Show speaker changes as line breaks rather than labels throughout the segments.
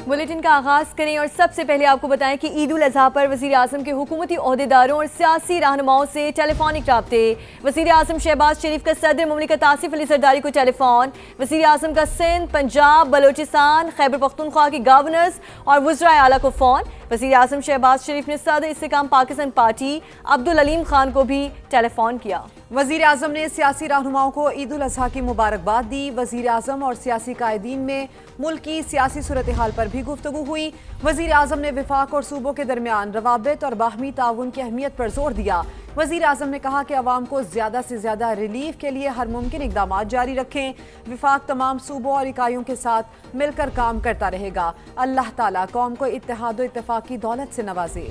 Bulletin का आगाज करें और सबसे पहले आपको बताएं कि ईद उल अजहा पर वज़ीर आज़म के हुकूमती ओहदेदारों और सियासी रहनुमाओं से टेलीफोनिक राब्ते। वज़ीर आज़म शहबाज शरीफ का सदर मुमलिकत आसिफ अली जरदारी को टेलीफोन। वज़ीर आज़म का सिंध, पंजाब, बलोचिस्तान, खैबर पख्तूनख्वा के गवर्नर्स और वज़राए आला को फ़ोन। वज़ीर आज़म शहबाज शरीफ ने सदर इस्तेकाम पाकिस्तान पार्टी अब्दुल अलीम खान को भी टेलीफोन किया।
वज़ीर आज़म ने सियासी रहनुमाओं को ईद उल अजहा की मुबारकबाद दी। वज़ीर आज़म और सियासी कायदीन में मुल्क की सियासी सूरत हाल पर भी गुफ्तगू हुई। वज़ीर आज़म ने विफाक और सूबों के दरमियान रवाबित और बाहमी ताउन की अहमियत पर जोर दिया। वज़ीर आज़म ने कहा कि अवाम को ज़्यादा से ज़्यादा रिलीफ के लिए हर मुमकिन इक़दाम जारी रखें। विफाक तमाम सूबों और इकाइयों के साथ मिलकर काम करता रहेगा। अल्लाह ताला कौम को इत्तेहाद व इत्तेफाक की दौलत से नवाजे।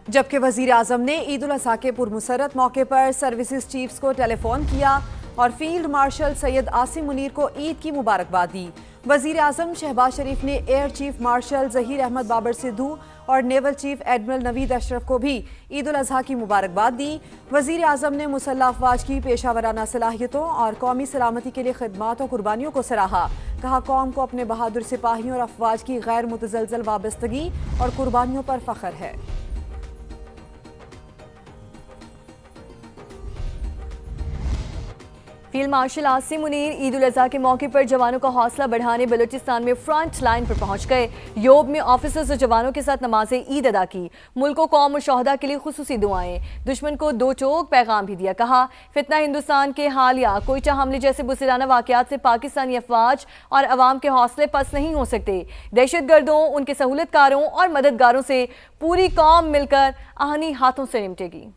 जबकि वज़ीर आज़म ने ईद उल अज़हा के पुरमसरत मौके पर सर्विसेज चीफ्स को टेलीफोन किया और फील्ड मार्शल सैयद आसिम मुनीर को ईद की मुबारकबाद दी। वज़ीर आज़म शहबाज शरीफ ने air chief marshal Zaheer Ahmed Babar Sidhu और naval chief admiral Naveed Ashraf को भी ईद उल अज़हा की मुबारकबाद दी। वज़ीर आज़म ने मुसल्लह अफवाज की पेशावराना सलाहियतों और कौमी सलामती के लिए खिदमात और कुर्बानियों को सराहा। कहा कौम को अपने बहादुर सिपाहियों और अफवाज की गैर मुतज़लज़ल वाबस्तगी और कुर्बानियों पर फ़ख्र है।
फील्ड मार्शल आसिम मुनीर ईद उल अजहा के मौके पर जवानों का हौसला बढ़ाने बलूचिस्तान में फ्रंट लाइन पर पहुंच गए। योब में ऑफिसर्स और जवानों के साथ नमाज ईद अदा की। मुल्क को कौम और शहदा के लिए खुसूसी दुआएं। दुश्मन को दो टोक पैगाम भी दिया। कहा फितना हिंदुस्तान के हालिया कोयटा हमले जैसे बुज़दिलाना वाक़यात से पाकिस्तानी अफवाज और अवाम के हौसले पस्त नहीं हो सकते। दहशतगर्दों, उनके सहूलतकारों और मददगारों से पूरी कौम मिलकर आहनी हाथों से निपटेगी।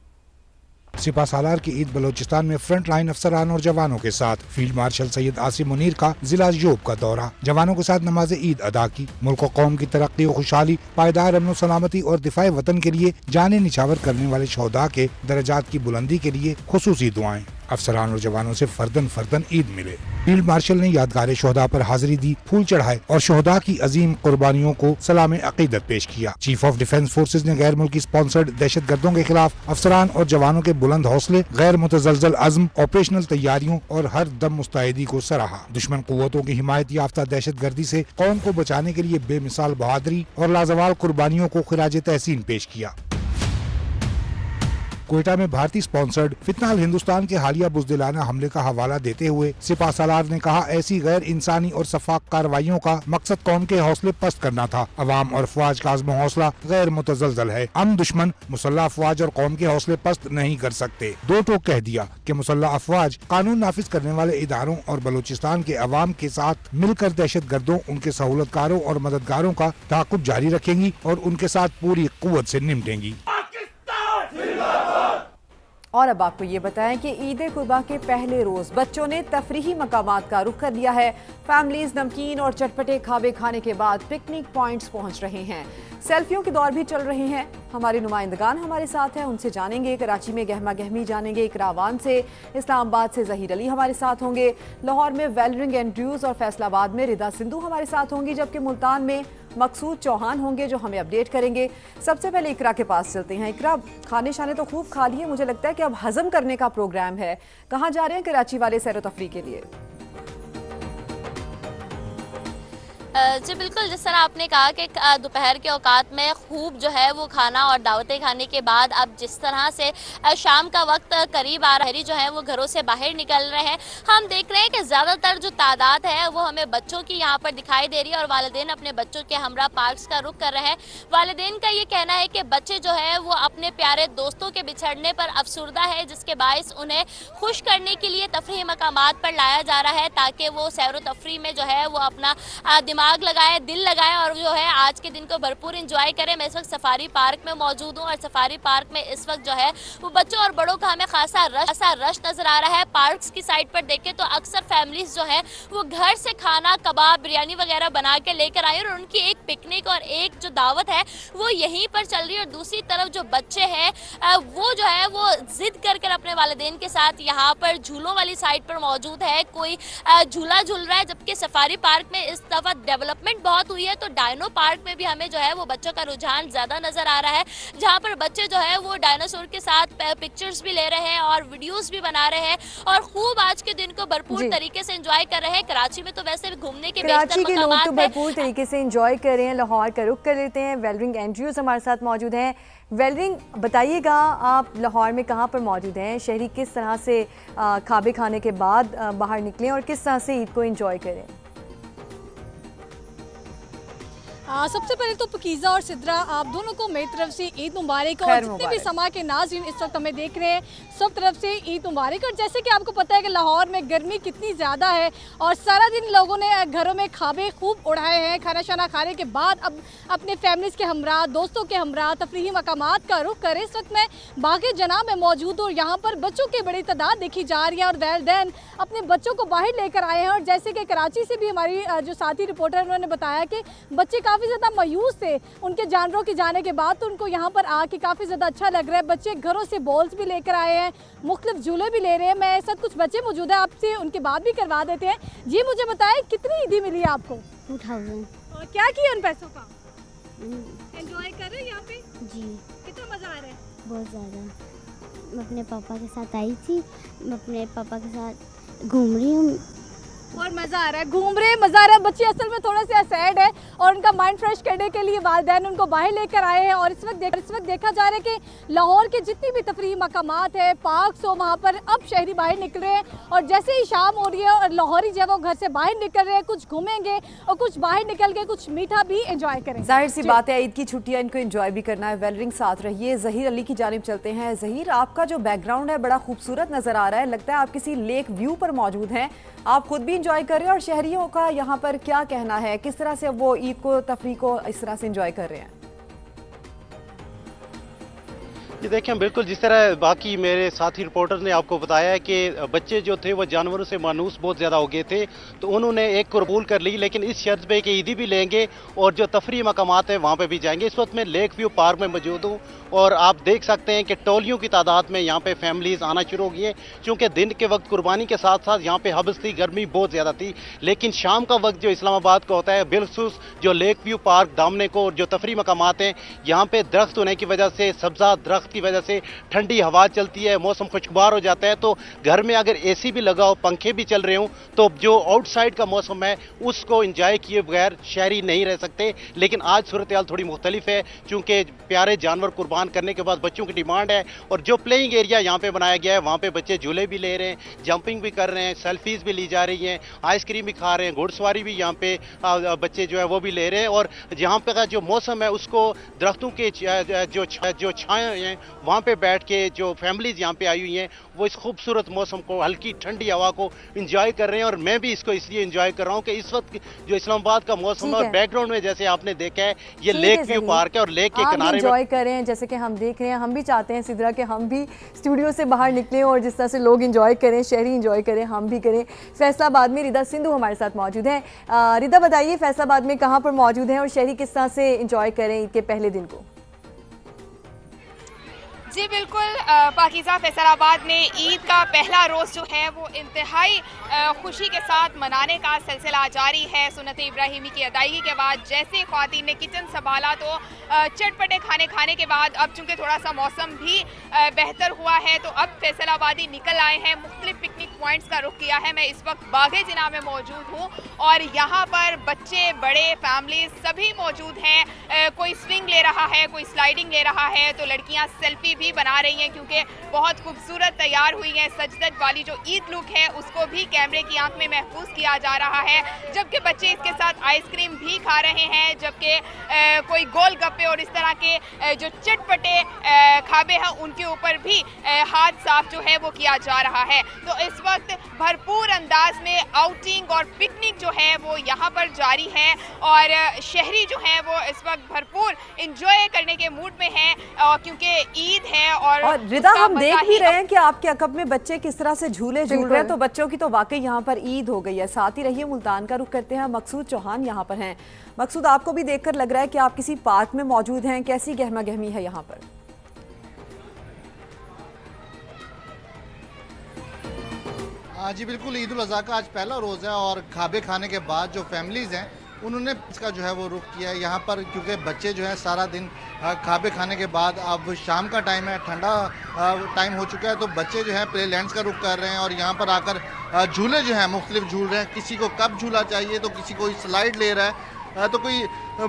सिपा सालार की ईद बलोचिस्तान में फ्रंट लाइन अफसरान और जवानों के साथ फील्ड मार्शल सैयद आसिम मुनीर का जिला योब का दौरा। जवानों के साथ नमाज ईद अदा की। मुल्क और कौम की तरक्की और खुशहाली, पायदार अमन सलामती और दिफाए वतन के लिए जाने निछावर करने वाले शोहदा के दर्जात की बुलंदी के लिए खुसूसी दुआएं। अफसरान और जवानों से फर्दन फर्दन ईद मिले। फील्ड मार्शल ने यादगार शोहदा पर हाजिरी दी, फूल चढ़ाए और शोहदा की अजीम कुर्बानियों को सलाम अकीदत पेश किया। चीफ ऑफ डिफेंस फोर्सेज ने गैर मुल्की स्पॉन्सर्ड दहशत गर्दों के खिलाफ अफसरान और जवानों के बुलंद हौसले, गैर मुतज़लज़ल अज़्म, ऑपरेशनल तैयारियों और हर दम मुस्तैदी को सराहा। दुश्मन कुव्वतों की हिमायत याफ्ता दहशत गर्दी से कौम को बचाने के लिए बेमिसाल बहादुरी और लाजवाल कुर्बानियों को खिराज तहसीन पेश किया। कोयटा में भारतीय स्पॉन्सर्ड फितनाल हिंदुस्तान के हालिया बुज़दिलाना हमले का हवाला देते हुए सिपा सालार ने कहा ऐसी गैर इंसानी और सफाक कार्रवाइयों का मकसद कौम के हौसले पस्त करना था। अवाम और अफवाज का आज़्म हौसला गैर मुतज़लज़ल है। हम दुश्मन मुसल्लह अफवाज और कौम के हौसले पस्त नहीं कर सकते। दो टोक कह दिया कि मुसल्लह अफवाज कानून नाफिज करने वाले इदारों और बलूचिस्तान के अवाम के साथ मिलकर दहशत गर्दों, उनके सहूलतकारों और मददगारों का ताक़ुब जारी रखेंगी और उनके साथ पूरी कुव्वत से निपटेंगी।
और अब आपको ये बताएं कि ईद कुर्बा के पहले रोज बच्चों ने तफरीही मकामात का रुख कर लिया है। फैमिलीज नमकीन और चटपटे खावे खाने के बाद पिकनिक पॉइंट्स पहुंच रहे हैं। सेल्फियों के दौर भी चल रहे हैं। हमारे नुमाइंदगान हमारे साथ हैं, उनसे जानेंगे। कराची में गहमा गहमी जानेंगे इकरावान से। इस्लामाबाद से ज़हीर अली हमारे साथ होंगे। लाहौर में वेलरिंग एंड्रयूज और फैसलाबाद में रिदा सिंधु हमारे साथ होंगी, जबकि मुल्तान में मकसूद चौहान होंगे जो हमें अपडेट करेंगे। सबसे पहले इकरा के पास चलते हैं। इकरा, खाने शाने तो खूब खा लिए, मुझे लगता है कि अब हजम करने का प्रोग्राम है। कहाँ जा रहे हैं कराची वाले सैर तफरी के लिए?
जी बिल्कुल, जिस तरह आपने कहा कि दोपहर के औकात में खूब जो है वो खाना और दावतें खाने के बाद अब जिस तरह से शाम का वक्त करीब आ रहा है, जो है वो घरों से बाहर निकल रहे हैं। हम देख रहे हैं कि ज़्यादातर जो तादाद है वो हमें बच्चों की यहाँ पर दिखाई दे रही है और वालिदैन अपने बच्चों के हमरा पार्क्स का रुख कर रहे हैं। वालिदैन का ये कहना है कि बच्चे जो है वो अपने प्यारे दोस्तों के बिछड़ने पर अफसुर्दा है, जिसके बायस उन्हें खुश करने के लिए तफरीही मकामात पर लाया जा रहा है ताकि वो सैर व तफरी में जो है वो अपना दिमाग लगाए, दिल लगाए और जो है आज के दिन को भरपूर एंजॉय करें। मैं इस वक्त सफारी पार्क में मौजूद हूँ और सफारी पार्क में इस वक्त जो है वो बच्चों और बड़ों का हमें खासा रश नजर आ रहा है। पार्क्स की साइड पर देखें तो अक्सर फैमिलीज जो है वो घर से खाना, कबाब, बिरयानी वगैरह बना के लेकर आई और उनकी एक पिकनिक और एक जो दावत है वो यहीं पर चल रही है। और दूसरी तरफ जो बच्चे हैं वो जो है वो जिद कर अपने वालिदैन के साथ यहाँ पर झूलों वाली साइड पर मौजूद है। कोई झूला झूल रहा है, जबकि सफारी पार्क में इस दफा डेवलपमेंट बहुत हुई है तो डायनो पार्क में भी हमें जो है वो बच्चों का रुझान ज्यादा नजर आ रहा है, जहाँ पर बच्चे जो है वो डायनासोर के साथ पिक्चर्स भी ले रहे हैं और वीडियोस भी बना रहे हैं और खूब आज के दिन को भरपूर
जी।
तरीके से एंजॉय कर रहे हैं। कराची में तो वैसे भी घूमने के
कराची
बेशतर
के लोग तो
मकामात हैं।
भरपूर तरीके से एंजॉय कर रहे हैं। लाहौर का रुख कर लेते हैं। वेलरिंग एंड्रयूज हमारे साथ मौजूद हैं। वेलरिंग, बताइएगा आप लाहौर में कहाँ पर मौजूद हैं? शहरी किस तरह से खाबे खाने के बाद बाहर निकलें और किस तरह से ईद को एंजॉय करें?
सबसे पहले तो पकीज़ा और सिद्रा, आप दोनों को मेरी तरफ से ईद मुबारक। और
खैर
जितने भी
मुबारक।
समा के नाज़रीन इस वक्त हमें देख रहे हैं, सब तरफ से ईद मुबारक। और जैसे कि आपको पता है कि लाहौर में गर्मी कितनी ज़्यादा है और सारा दिन लोगों ने घरों में खाबे खूब उड़ाए हैं। खाना शाना खाने के बाद अब अपने फैमिलीज़ के हमरा, दोस्तों के हमरा तफरीही मकामात का रुख करें। इस वक्त मैं बाग़े जना में मौजूद हूँ। यहाँ पर बच्चों की बड़ी तादाद देखी जा रही है और वैलिदैन अपने बच्चों को बाहर लेकर आए हैं। और जैसे कि कराची से भी हमारी जो साथी रिपोर्टर उन्होंने बताया कि बच्चे काफ़ी ज़्यादा मायूस थे उनके जानवरों के जाने के बाद, तो उनको यहाँ पर आके काफ़ी ज़्यादा अच्छा लग रहा है। बच्चे घरों से बॉल्स भी लेकर आए हैं, मुख्तलिफ झूले भी ले रहे हैं। मेरे साथ कुछ बच्चे मौजूद हैं, आपसे उनकी बात भी करवा देते हैं। जी मुझे बताएं, कितनी ईदी मिली है आपको
2000
और क्या किया उन पैसों का? एंजॉय कर रहे हैं यहाँ पे?
जी
कितना मज़ा आ रहा है?
बहुत ज़्यादा। मैं अपने पापा के साथ आई थी, मैं अपने पापा के साथ घूम रही हूँ
और मज़ा आ रहा है, घूम रहे, मज़ा आ रहा है। बच्चे असल में थोड़ा सा सैड है और उनका माइंड फ्रेश करने के लिए वालिदैन उनको बाहर लेकर आए हैं। और इस वक्त देखा जा रहा है कि लाहौर के जितनी भी तफरीही मकामात है, पार्क्स हो, वहाँ पर अब शहरी बाहर निकल रहे हैं। और जैसे ही शाम हो रही है और लाहौरी जो है वो घर से बाहर निकल रहे हैं, कुछ घूमेंगे और कुछ बाहर निकल के कुछ मीठा भी एंजॉय करेंगे।
जाहिर सी बात है, ईद की छुट्टियां इनको एंजॉय भी करना है। वेलरिंग साथ रहिए। ज़हीर अली की जानिब चलते हैं। ज़हीर, आपका जो बैकग्राउंड है बड़ा खूबसूरत नज़र आ रहा है, लगता है आप किसी लेक व्यू पर मौजूद हैं। आप खुद भी इंजॉय कर रहे हैं और शहरियों का यहाँ पर क्या कहना है, किस तरह से वो ईद को, तफरीह को इस तरह से इंजॉय कर रहे हैं?
जी देखें, बिल्कुल जिस तरह बाकी मेरे साथी रिपोर्टर ने आपको बताया है कि बच्चे जो थे वो जानवरों से मानूस बहुत ज़्यादा हो गए थे, तो उन्होंने एक को कबूल कर ली, लेकिन इस शर्त पे कि ईदी भी लेंगे और जो तफरी मकामात है वहाँ पे भी जाएंगे। इस वक्त मैं लेक व्यू पार्क में मौजूद हूँ और आप देख सकते हैं कि टोलियों की तादाद में यहाँ पे फैमिलीज़ आना शुरू हो गई हैं, क्योंकि दिन के वक्त कुर्बानी के साथ साथ यहाँ पे हब्स थी, गर्मी बहुत ज़्यादा थी। लेकिन शाम का वक्त जो इस्लामाबाद का होता है, बिलखसूस जो लेक व्यू पार्क दामने को जो तफरी मकामात हैं, यहाँ पे दरख्त होने की वजह से, सब्ज़ा दरख्त की वजह से ठंडी हवा चलती है, मौसम खुशगवार हो जाता है। तो घर में अगर एसी भी लगा हो, पंखे भी चल रहे हों, तो जो आउटसाइड का मौसम है उसको एंजॉय किए बगैर शहरी नहीं रह सकते। लेकिन आज सूरत हाल थोड़ी मुख्तलिफ है, चूँकि प्यारे जानवर कुर्बान करने के बाद बच्चों की डिमांड है और जो प्लेइंग एरिया यहाँ पे बनाया गया है वहाँ पे बच्चे झूले भी ले रहे हैं, जंपिंग भी कर रहे हैं, सेल्फीज भी ली जा रही हैं, आइसक्रीम भी खा रहे हैं, घुड़सवारी भी यहाँ पे बच्चे जो है वो भी ले रहे हैं। और यहाँ पे का जो मौसम है उसको दरख्तों के जो छाए हैं वहाँ पे बैठ के जो फैमिलीज यहाँ पे आई हुई हैं वो इस खूबसूरत मौसम को, हल्की ठंडी हवा को एंजॉय कर रहे हैं। और मैं भी इसको इसलिए एंजॉय कर रहा हूँ कि इस वक्त जो इस्लामाबाद का मौसम है और बैकग्राउंड में जैसे आपने देखा है ये लेक व्यू पार्क है और लेक के किनारे में
एंजॉय कर रहे हैं जैसे कि हम देख रहे हैं। हम भी चाहते हैं सिद्रा कि हम भी स्टूडियो से बाहर निकलें और जिस तरह से लोग एंजॉय करें, शहरी एंजॉय करें, हम भी करें। फैसलाबाद में रिदा सिंधु हमारे साथ मौजूद हैं। रिदा, बताइए फैसलाबाद में कहाँ पर मौजूद हैं और शहरी किस तरह से एंजॉय करें ईद के पहले दिन को?
जी बिल्कुल, पाकीज़ा फैसलाबाद में ईद का पहला रोज़ जो है वो इंतहाई खुशी के साथ मनाने का सिलसिला जारी है। सुन्नत इब्राहिमी की अदायगी के बाद जैसे ख्वातीन ने किचन संभाला तो चटपटे खाने के बाद अब चूँकि थोड़ा सा मौसम भी बेहतर हुआ है तो अब फैसलाबादी निकल आए हैं, मुख्तलिफ पिकनिक पॉइंट्स का रुख किया है। मैं इस वक्त बाग़े जिना में मौजूद हूँ और यहाँ पर बच्चे, बड़े, फैमिली सभी मौजूद हैं। कोई स्विंग ले रहा है, कोई स्लाइडिंग ले रहा है, तो लड़कियाँ सेल्फी भी बना रही हैं क्योंकि बहुत खूबसूरत तैयार हुई हैं। सजदत वाली जो ईद लुक है उसको भी कैमरे की आंख में महफूज किया जा रहा है, जबकि बच्चे इसके साथ आइसक्रीम भी खा रहे हैं, जबकि कोई गोल गप्पे और इस तरह के जो चटपटे खाबे हैं उनके ऊपर भी हाथ साफ जो है वो किया जा रहा है। तो इस वक्त भरपूर अंदाज में आउटिंग और पिकनिक जो है वो यहाँ पर जारी है और शहरी जो है वो इस वक्त भरपूर इंजॉय करने के मूड में हैं क्योंकि ईद है। और
रिदा, हम देख भी रहे हैं कि आपके अकब में बच्चे किस तरह से झूले झूल रहे हैं, तो बच्चों की तो वाकई यहाँ पर ईद हो गई है। साथ ही रहिए, मुल्तान का रुख करते हैं। मकसूद चौहान यहाँ पर हैं। मकसूद, आपको भी देखकर लग रहा है कि आप किसी पार्क में मौजूद हैं, कैसी गहमा गहमी है यहाँ पर?
जी बिल्कुल, ईद उल अज़हा का आज पहला रोज़ है और खाबे खाने के बाद जो फैमिलीज़ हैं انہوں نے اس کا جو ہے وہ رخ کیا ہے یہاں پر، کیونکہ بچے جو ہیں سارا دن کھابے کھانے کے بعد اب شام کا ٹائم ہے، ٹھنڈا ٹائم ہو چکا ہے، تو بچے جو ہیں پلے لینڈز کا رخ کر رہے ہیں اور یہاں پر آ کر جھولے جو ہیں مختلف جھول رہے ہیں. کسی کو کب جھولا چاہیے تو کسی کو سلائیڈ لے رہا ہے، تو کوئی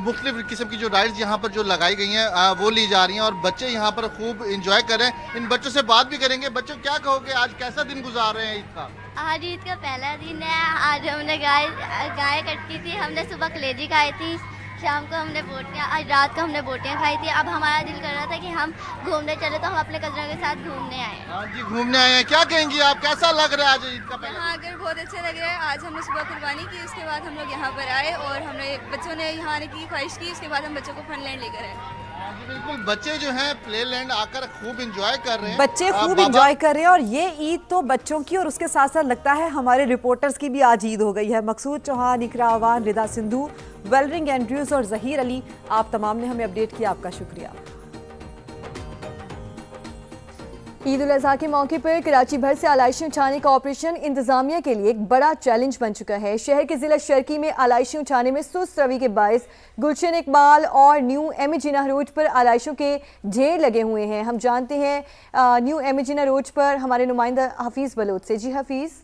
مختلف قسم کی جو رائڈز یہاں پر جو لگائی گئی ہیں وہ لی جا رہی ہیں اور بچے یہاں پر خوب انجوائے کر رہے ہیں. ان بچوں سے بات بھی کریں گے. بچوں کیا کہو گے، آج کیسا دن گزار رہے ہیں عید کا؟
آج عید کا پہلا دن ہے. آج ہم نے گائے کٹی تھی، ہم نے صبح کلیجی کھائی تھی، شام کو ہم نے بوٹیاں، آج رات کو ہم نے بوٹیاں کھائی تھی. اب ہمارا دل کر رہا تھا کہ ہم گھومنے چلے، تو ہم اپنے کزنوں کے ساتھ گھومنے آئے.
ہاں جی، گھومنے آئے ہیں. کیا کہیں گی آپ، کیسا لگ رہا ہے آج عید کا پہلا؟
یہاں اگر بہت اچھا لگ رہا ہے. آج ہم نے صبح قربانی کی، اس کے بعد ہم لوگ یہاں پر آئے اور ہم نے بچوں نے یہاں آنے کی خواہش کی، اس کے بعد ہم بچوں کو فن لینڈ لے کر آئے.
بالکل، بچے جو ہیں پلے لینڈ آ کر خوب انجوائے کر رہے ہیں.
بچے خوب انجوائے کر رہے ہیں اور یہ عید تو بچوں کی اور اس کے ساتھ ساتھ لگتا ہے ہمارے رپورٹرز کی بھی آج عید ہو گئی ہے. مقصود چوہان، اقرا اوان، ردا سندھو، ویلرنگ اینڈریوز اور ظہیر علی، آپ تمام نے ہمیں اپڈیٹ کیا، آپ کا شکریہ.
عید الاضحیٰ کے موقع پر کراچی بھر سے آلائشیں اٹھانے کا آپریشن انتظامیہ کے لیے ایک بڑا چیلنج بن چکا ہے. شہر کے ضلع شرقی میں آلائشیں اٹھانے میں سست روی کے باعث گلشن اقبال اور نیو ایمیجینا روڈ پر آلائشوں کے ڈھیر لگے ہوئے ہیں. ہم جانتے ہیں نیو ایمیجینا روڈ پر ہمارے نمائندہ حفیظ بلوچ سے. جی حفیظ.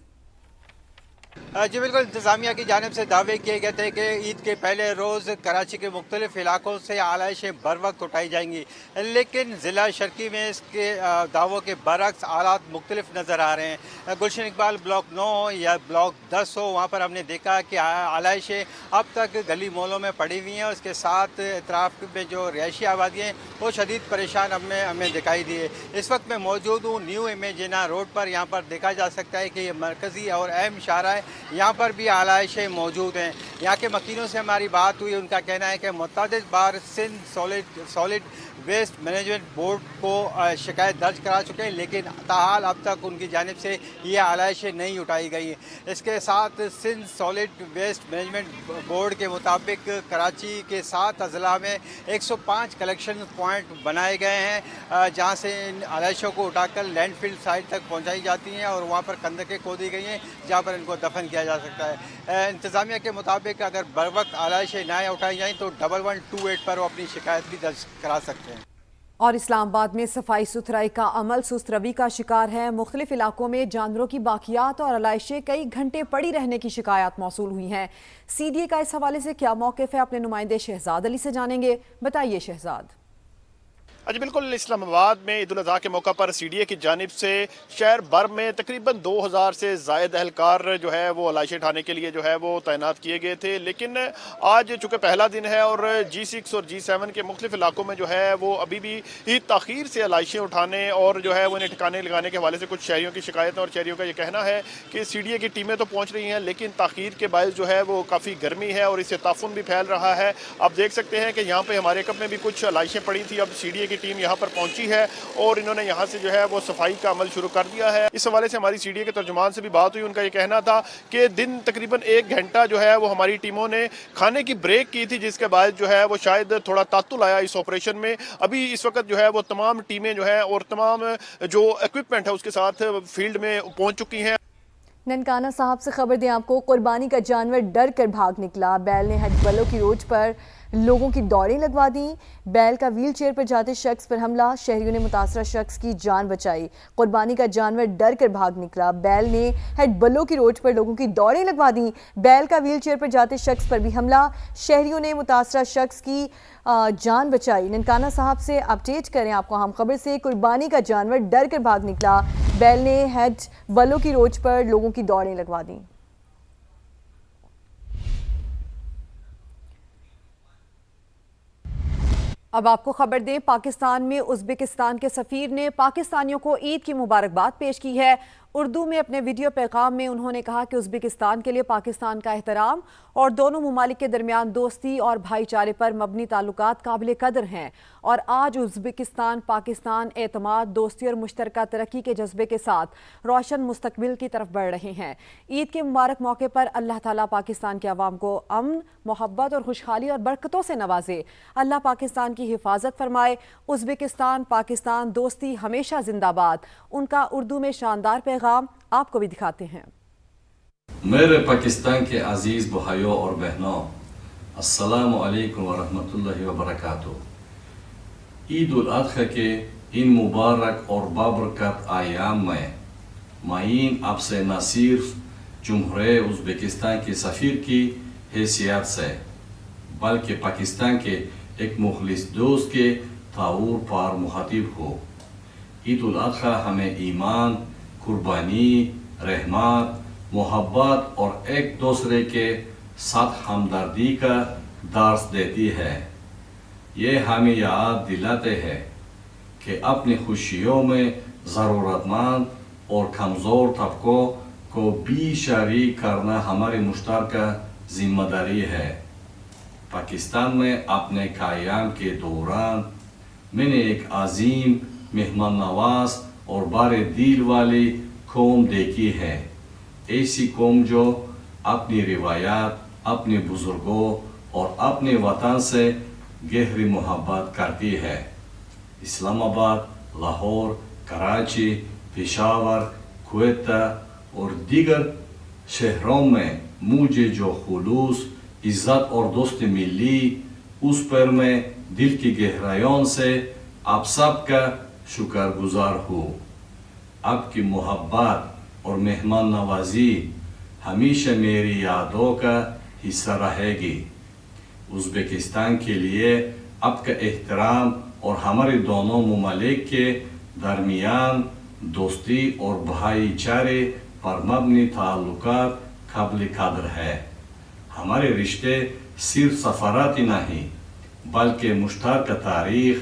جی بالکل، انتظامیہ کی جانب سے دعوے کیے گئے تھے کہ عید کے پہلے روز کراچی کے مختلف علاقوں سے آلائشیں بر وقت اٹھائی جائیں گی، لیکن ضلع شرقی میں اس کے دعووں کے برعکس حالات مختلف نظر آ رہے ہیں. گلشن اقبال بلاک 9 ہو یا بلاک 10 ہو، وہاں پر ہم نے دیکھا کہ آلائشیں اب تک گلی مولوں میں پڑی ہوئی ہیں اور اس کے ساتھ اطراف میں جو رہائشی آبادی ہیں وہ شدید پریشان ہمیں دکھائی دیے. اس وقت میں موجود ہوں نیو ایمیجینا روڈ پر. یہاں پر دیکھا جا سکتا ہے کہ یہ مرکزی اور اہم شاہراہ ہے، یہاں پر بھی آلائشیں موجود ہیں. یہاں کے مکینوں سے ہماری بات ہوئی، ان کا کہنا ہے کہ متعدد بار Sindh solid waste management board کو شکایت درج کرا چکے ہیں، لیکن تاحال اب تک ان کی جانب سے یہ آلائشیں نہیں اٹھائی گئی ہیں. اس کے ساتھ Sindh solid waste management board کے مطابق کراچی کے 7 اضلاع میں 105 کلیکشن پوائنٹ بنائے گئے ہیں جہاں سے ان آلائشوں کو اٹھا کر لینڈ فل سائٹ تک پہنچائی جاتی ہیں اور وہاں پر خندقیں کھودی گئی ہیں جہاں پر ان کو دفن کیا جا سکتا ہے. انتظامیہ کے مطابق اگر بر وقت آلائشیں نہ اٹھائی جائیں تو 1128 پر وہ اپنی شکایت بھی درج کرا سکتے ہیں.
اور اسلام آباد میں صفائی ستھرائی کا عمل سست روی کا شکار ہے. مختلف علاقوں میں جانوروں کی باقیات اور آلائشیں کئی گھنٹے پڑی رہنے کی شکایات موصول ہوئی ہیں. سی ڈی اے کا اس حوالے سے کیا موقف ہے، اپنے نمائندے شہزاد علی سے جانیں گے. بتائیے شہزاد.
جی بالکل، اسلام آباد میں عید الاضحیٰ کے موقع پر سی ڈی اے کی جانب سے شہر بھر میں تقریباً 2000 سے زائد اہلکار جو ہے وہ آلائشیں اٹھانے کے لیے جو ہے وہ تعینات کیے گئے تھے. لیکن آج چونکہ پہلا دن ہے اور G6 اور G7 کے مختلف علاقوں میں جو ہے وہ ابھی بھی تاخیر سے آلائشیں اٹھانے اور جو ہے وہ انہیں ٹھکانے لگانے کے حوالے سے کچھ شہریوں کی شکایتیں اور شہریوں کا یہ کہنا ہے کہ سی ڈی اے کی ٹیمیں تو پہنچ رہی ہیں لیکن تاخیر کے باعث جو ہے وہ کافی گرمی ہے اور اس سے تعفن بھی پھیل رہا ہے. آپ دیکھ سکتے ہیں کہ یہاں پہ ہمارے کپ میں بھی کچھ آلائشیں پڑی تھی. اب سی ڈی اے کی ٹیم یہاں پر پہنچی ہے اور انہوں نے یہاں سے جو ہے وہ صفائی کا عمل شروع کر دیا ہے. اس حوالے سے ہماری سی ڈی اے کے ترجمان سے بھی بات ہوئی. ان کا یہ کہنا تھا کہ دن تقریباً 1 گھنٹہ جو ہے وہ ہماری ٹیموں نے کھانے کی بریک کی تھی جس کے بعد جو ہے وہ شاید تھوڑا تعطل آیا اس آپریشن میں. ابھی اس وقت جو ہے وہ تمام ٹیمیں جو ہے اور تمام جو ایکوپمنٹ ہے اس کے ساتھ فیلڈ میں پہنچ چکی ہیں.
ننکانہ صاحب سے خبر دیں آپ کو. قربانی کا جانور ڈر کر بھاگ نکلا. بیل نے ہٹ بلو کی روڈ پر لوگوں کی دوڑیں لگوا دیں. بیل کا ویل چیئر پر جاتے شخص پر حملہ. شہریوں نے متاثرہ شخص کی جان بچائی. قربانی کا جانور ڈر کر بھاگ نکلا. بیل نے ہٹ بلو کی روڈ پر لوگوں کی دوڑیں لگوا دیں. بیل کا ویل چیئر پر جاتے شخص پر بھی حملہ. شہریوں نے متاثرہ شخص کی جان بچائی. ننکانہ صاحب سے اپڈیٹ کریں آپ کو ہم خبر سے. قربانی کا جانور ڈر کر بھاگ نکلا. بیل نے ہٹ بلو کی روڈ پر لوگوں کی دوڑیں لگوا دیں.
اب آپ کو خبر دیں، پاکستان میں ازبکستان کے سفیر نے پاکستانیوں کو عید کی مبارکباد پیش کی ہے. اردو میں اپنے ویڈیو پیغام میں انہوں نے کہا کہ ازبکستان کے لیے پاکستان کا احترام اور دونوں ممالک کے درمیان دوستی اور بھائی چارے پر مبنی تعلقات قابل قدر ہیں اور آج ازبکستان پاکستان اعتماد، دوستی اور مشترکہ ترقی کے جذبے کے ساتھ روشن مستقبل کی طرف بڑھ رہے ہیں. عید کے مبارک موقع پر اللہ تعالیٰ پاکستان کے عوام کو امن، محبت اور خوشحالی اور برکتوں سے نوازے. اللہ پاکستان کی حفاظت فرمائے. ازبکستان پاکستان دوستی ہمیشہ زندہ باد. ان کا اردو میں شاندار پیغام آپ کو بھی دکھاتے ہیں.
میرے پاکستان کے عزیز بھائیوں اور بہنوں، السلام علیکم ورحمۃ اللہ وبرکاتہ۔ عید الاضحیٰ کے ان مبارک اور بابرکت ایام میں معین آپ سے نہ صرف جمہوریہ ازبکستان کے سفیر کی حیثیت سے بلکہ پاکستان کے ایک مخلص دوست کے طور پر مخاطب ہو۔ عید الاضحیٰ ہمیں ایمان، قربانی، رحمت، محبت اور ایک دوسرے کے ساتھ ہمدردی کا درس دیتی ہے۔ یہ ہمیں یاد دلاتے ہیں کہ اپنی خوشیوں میں ضرورت مند اور کمزور طبقوں کو بھی شریک کرنا ہماری مشترکہ ذمہ داری ہے۔ پاکستان میں اپنے قیام کے دوران میں نے ایک عظیم، مہمان نواز اور بارے دل والی قوم دیکھی ہے۔ ایسی قوم جو اپنی روایات، اپنے بزرگوں اور اپنے وطن سے گہری محبت کرتی ہے۔ اسلام آباد، لاہور، کراچی، پشاور، کوئٹہ اور دیگر شہروں میں مجھے جو خلوص، عزت اور دوستی ملی، اس پر میں دل کی گہرائیوں سے آپ سب کا شکر گزار ہوں۔ آپ کی محبت اور مہمان نوازی ہمیشہ میری یادوں کا حصہ رہے گی۔ ازبکستان کے لیے آپ کا احترام اور ہمارے دونوں ممالک کے درمیان دوستی اور بھائی چارے پر مبنی تعلقات قابل قدر ہے۔ ہمارے رشتے صرف سفارتی نہیں بلکہ مشترکہ تاریخ،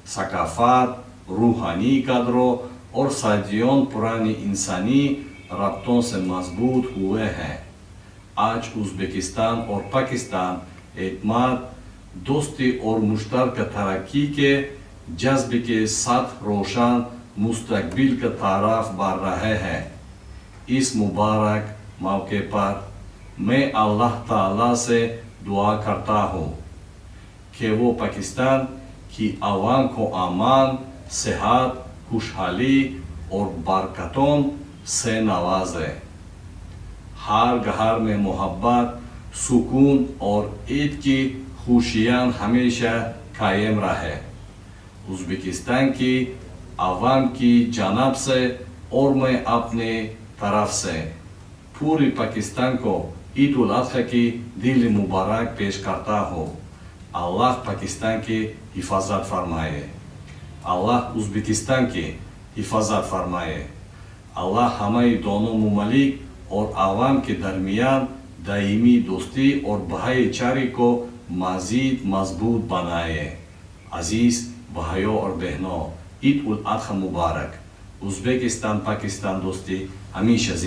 ثقافت، روحانی قدروں اور صدیوں پرانی انسانی رابطوں سے مضبوط ہوئے ہیں۔ آج ازبکستان اور پاکستان اعتماد، دوستی اور مشترکہ ترقی کے جذبے کے ساتھ روشن مستقبل کی طرف بڑھ رہے ہیں۔ اس مبارک موقع پر میں اللہ تعالیٰ سے دعا کرتا ہوں کہ وہ پاکستان کی عوام کو امان، صحت، خوشحالی اور برکتوں سے نوازے۔ ہر گھر میں محبت، سکون اور عید کی خوشیاں ہمیشہ قائم رہے۔ ازبکستان کی عوام کی جانب سے اور میں اپنے طرف سے پوری پاکستان کو عید الاضحیٰ کی دلی مبارک پیش کرتا ہوں۔ اللہ پاکستان کی حفاظت فرمائے، اللہ ازبکستان کی حفاظت فرمائے، اللہ ہمارے دونوں ممالک اور عوام کے درمیان دائمی دوستی اور بھائی چارے کو مزید مضبوط بنائے۔ عزیز بھائیوں اور بہنوں، عید الاضحیٰ مبارک۔ ازبکستان پاکستان دوستی ہمیشہ زندہ